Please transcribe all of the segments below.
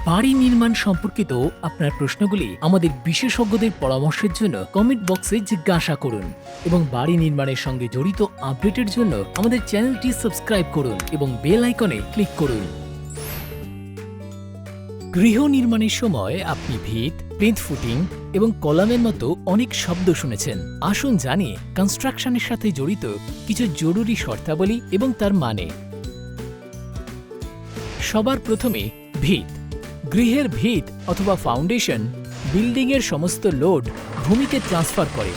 বাড়ি নির্মাণ সম্পর্কিত আপনার প্রশ্নগুলি আমাদের বিশেষজ্ঞদের পরামর্শের জন্য কমেন্ট বক্সে জিজ্ঞাসা করুন এবং বাড়ি নির্মাণের সঙ্গে জড়িত আপডেটের জন্য আমাদের চ্যানেলটি সাবস্ক্রাইব করুন এবং বেল আইকনে ক্লিক করুন। গৃহ নির্মাণের সময় আপনি ভিত, প্লিন্থ ফুটিং এবং কলামের মতো অনেক শব্দ শুনেছেন। আসুন জানি কনস্ট্রাকশনের সাথে জড়িত কিছু জরুরি শর্তাবলী এবং তার মানে। সবার প্রথমে ভিত। গৃহের ভিত অথবা ফাউন্ডেশন বিল্ডিংয়ের সমস্ত লোড ভূমিতে ট্রান্সফার করে।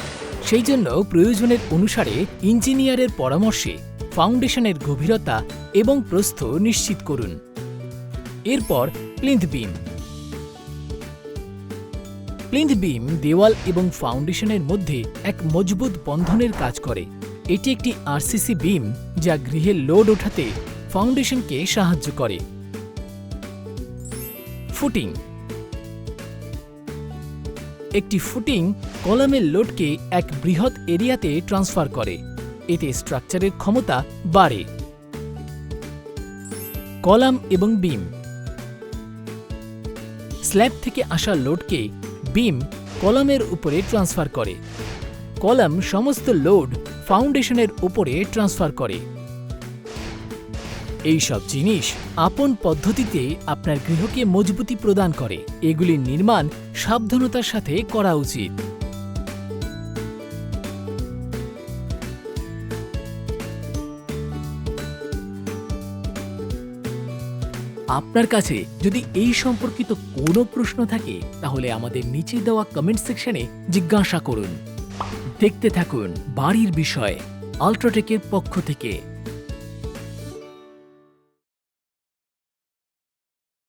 সেই জন্য প্রয়োজনের অনুসারে ইঞ্জিনিয়ারের পরামর্শে ফাউন্ডেশনের গভীরতা এবং প্রস্থ নিশ্চিত করুন। এরপর প্লিন্থ বিম। প্লিন্থ বিম দেওয়াল এবং ফাউন্ডেশনের মধ্যে এক মজবুত বন্ধনের কাজ করে। এটি একটি আরসিসি বিম যা গৃহের লোড ওঠাতে ফাউন্ডেশনকে সাহায্য করে। ফুটিং। একটি ফুটিং কলামের লোডকে এক বৃহৎ এরিয়াতে ট্রান্সফার করে। এতে স্ট্রাকচারের ক্ষমতা বাড়ে। কলাম এবং বিম। স্ল্যাব থেকে আসা লোডকে বিম কলামের উপরে ট্রান্সফার করে। কলাম সমস্ত লোড ফাউন্ডেশনের উপরে ট্রান্সফার করে। এই সব জিনিস আপন পদ্ধতিতে আপনার গৃহকে মজবুতি প্রদান করে। এগুলির নির্মাণ সাবধানতার সাথে করা উচিত। আপনার কাছে যদি এই সম্পর্কিত কোনো প্রশ্ন থাকে তাহলে আমাদের নিচে দেওয়া কমেন্ট সেকশনে জিজ্ঞাসা করুন। দেখতে থাকুন বাড়ির বিষয় আল্ট্রাটেকের পক্ষ থেকে।